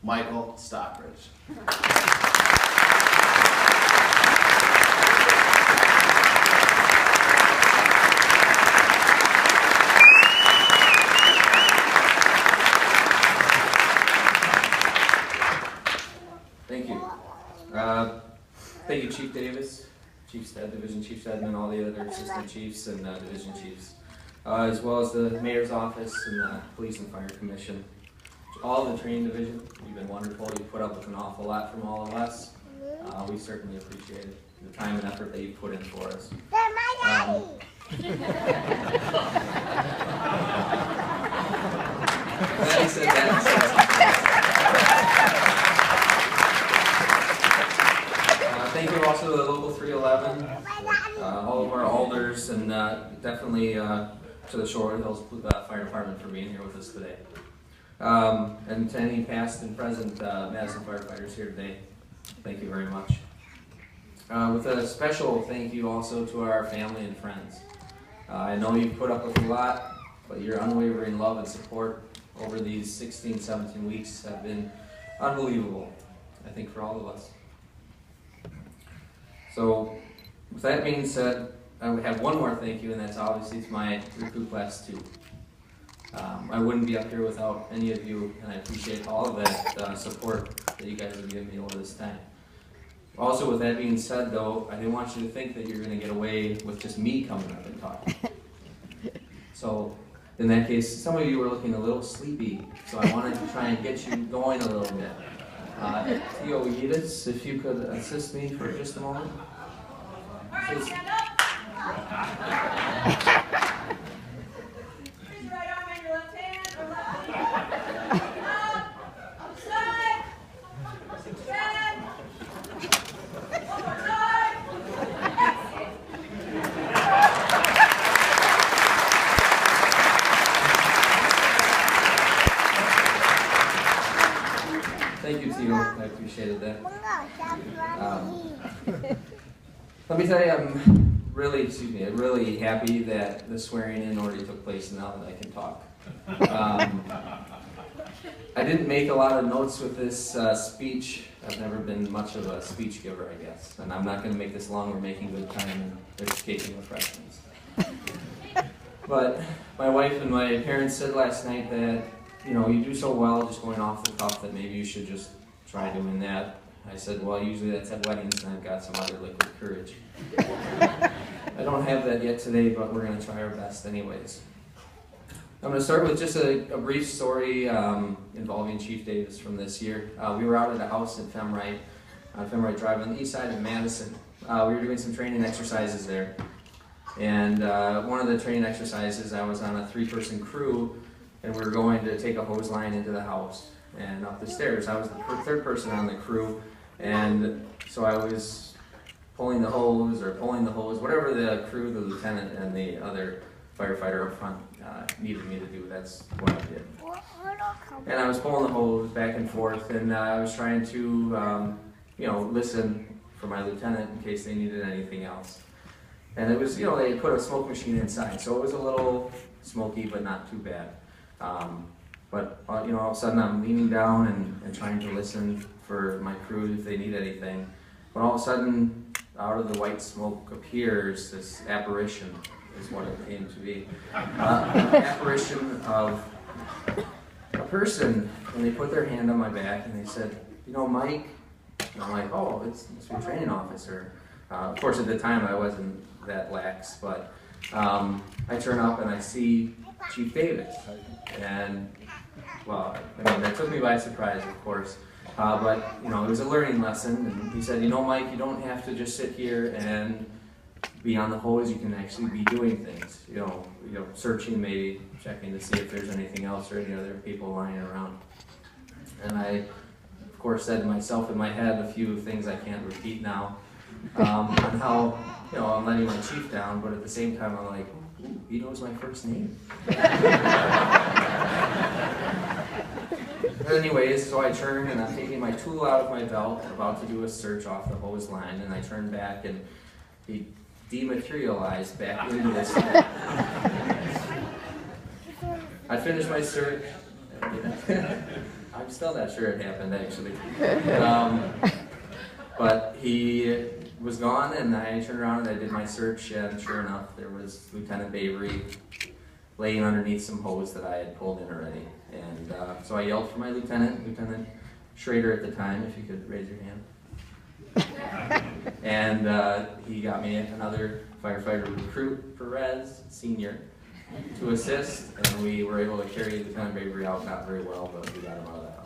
Michael Stockbridge. Thank you. Thank you, Chief Davis, Chief Stead, Division Chief Stedman, all the other assistant chiefs and division chiefs, as well as the mayor's office and the police and fire commission. All the training division, you've been wonderful. You've put up with an awful lot from all of us. We certainly appreciate the time and effort that you put in for us. That said thank you also to the Local 311, all of our alders, and definitely to the Shore Hills Fire Department for being here with us today. And to any past and present Madison firefighters here today, thank you very much. With a special thank you also to our family and friends. I know you've put up with a lot, but your unwavering love and support over these 16, 17 weeks have been unbelievable, I think, for all of us. So, with that being said, I would have one more thank you, and that's obviously to my recruit class 2. I wouldn't be up here without any of you, and I appreciate all of that support that you guys have given me over this time. Also, with that being said, though, I didn't want you to think that you're going to get away with just me coming up and talking. So, in that case, some of you were looking a little sleepy, so I wanted to try and get you going a little bit. Theo Yedis, if you could assist me for just a moment. All right, stand up. Raise your right arm and your left hand, or left knee. Up, side. Stand. One more time. Thank you, Theo. I appreciated that. Let me tell you, I'm really happy that the swearing-in already took place now that I can talk. I didn't make a lot of notes with this speech. I've never been much of a speech giver, I guess. And I'm not going to make this long. We're making good time and there's cake and refreshments. But my wife and my parents said last night that, you know, you do so well just going off the cuff that maybe you should just try doing that. I said, well, usually that's at weddings, and I've got some other liquid courage. I don't have that yet today, but we're going to try our best anyways. I'm going to start with just a brief story involving Chief Davis from this year. We were out at a house in Femright, on Femright Drive on the east side of Madison. We were doing some training exercises there. And one of the training exercises, I was on a 3-person crew, and we were going to take a hose line into the house and up the stairs. I was the 3rd person on the crew. And so I was pulling the hose, whatever the crew, the lieutenant, and the other firefighter up front needed me to do. That's what I did. And I was pulling the hose back and forth, and I was trying to, listen for my lieutenant in case they needed anything else. And it was, they put a smoke machine inside, so it was a little smoky, but not too bad. But all of a sudden I'm leaning down and trying to listen for my crew if they need anything. When all of a sudden, out of the white smoke appears this apparition, is what it came to be. An apparition of a person, and they put their hand on my back and they said, Mike, and I'm like, oh, it's your training officer. Of course, at the time I wasn't that lax, but I turn up and I see Chief Davis. And, well, that took me by surprise, of course. But, it was a learning lesson, and he said, Mike, you don't have to just sit here and be on the hose. You can actually be doing things, searching, maybe checking to see if there's anything else or any other people lying around. And I, of course, said to myself in my head a few things I can't repeat now on how, I'm letting my chief down, but at the same time, I'm like, ooh, he knows my first name. Anyways, so I turn and I'm taking my tool out of my belt, about to do a search off the hose line, and I turn back and he dematerialized back into this. I finished my search. I I'm still not sure it happened, actually. But he was gone, and I turned around and I did my search, and sure enough, there was Lieutenant Bavery laying underneath some hose that I had pulled in already. And so I yelled for my lieutenant, Lieutenant Schrader at the time, if you could raise your hand. And he got me another firefighter recruit, Perez, senior, to assist, and we were able to carry Lieutenant Bavery out, not very well, but we got him out of the house.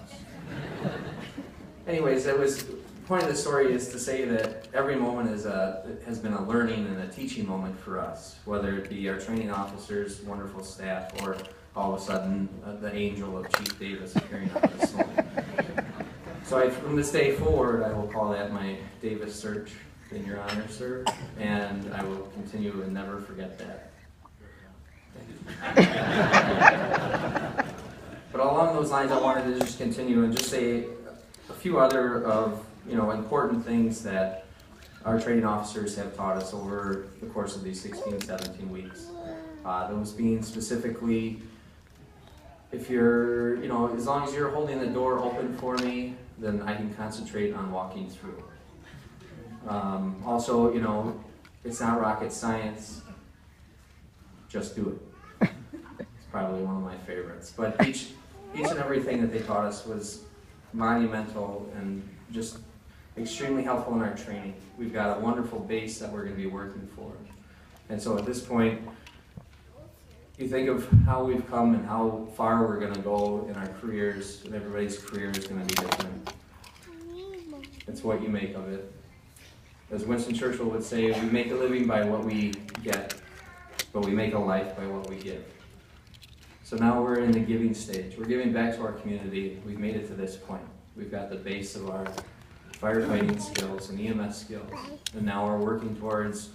Anyways, the point of the story is to say that every moment has been a learning and a teaching moment for us, whether it be our training officers, wonderful staff, or all of a sudden the angel of Chief Davis appearing out of the smoke. So from this day forward, I will call that my Davis search in your honor, sir, and I will continue and never forget that. But along those lines, I wanted to just continue and just say a few other of important things that our training officers have taught us over the course of these 16, 17 weeks. Those being specifically, if you're, as long as you're holding the door open for me, then I can concentrate on walking through. Also, it's not rocket science, just do it. It's probably one of my favorites. But each and everything that they taught us was monumental and just extremely helpful in our training. We've got a wonderful base that we're going to be working for. And so at this point, you think of how we've come and how far we're going to go in our careers, and everybody's career is going to be different. It's what you make of it. As Winston Churchill would say, we make a living by what we get, but we make a life by what we give. So now we're in the giving stage. We're giving back to our community. We've made it to this point. We've got the base of our firefighting skills and EMS skills, and now we're working towards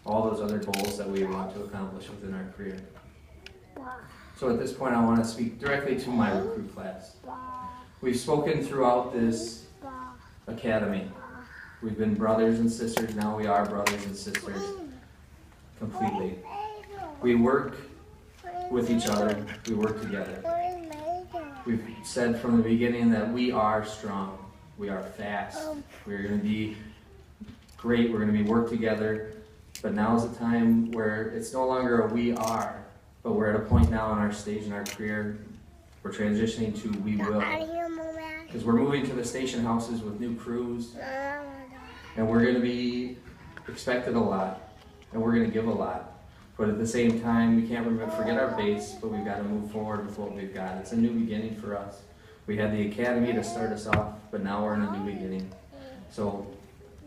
all those other goals that we want to accomplish within our career. So at this point, I want to speak directly to my recruit class. We've spoken throughout this academy. We've been brothers and sisters, now we are brothers and sisters completely. We work with each other, we work together. We've said from the beginning that we are strong, we are fast, we're going to be great, we're going to be work together, but now is the time where it's no longer a we are, but we're at a point now in our stage in our career, we're transitioning to we will. Because we're moving to the station houses with new crews, and we're going to be expected a lot, and we're going to give a lot. But at the same time, we can't forget our base, but we've got to move forward with what we've got. It's a new beginning for us. We had the academy to start us off, but now we're in a new beginning. So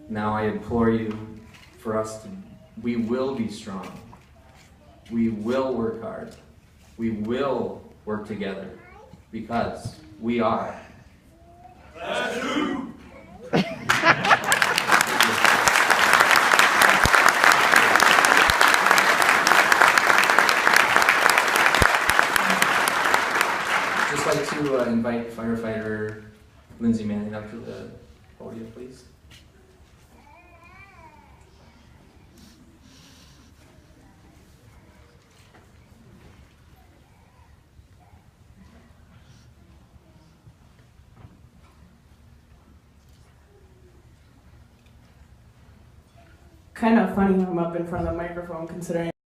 now I implore you for us to, we will be strong. We will work hard. We will work together because we are. Just like to invite firefighter Lindsay Manning up to the podium, please. Kind of funny I'm up in front of the microphone considering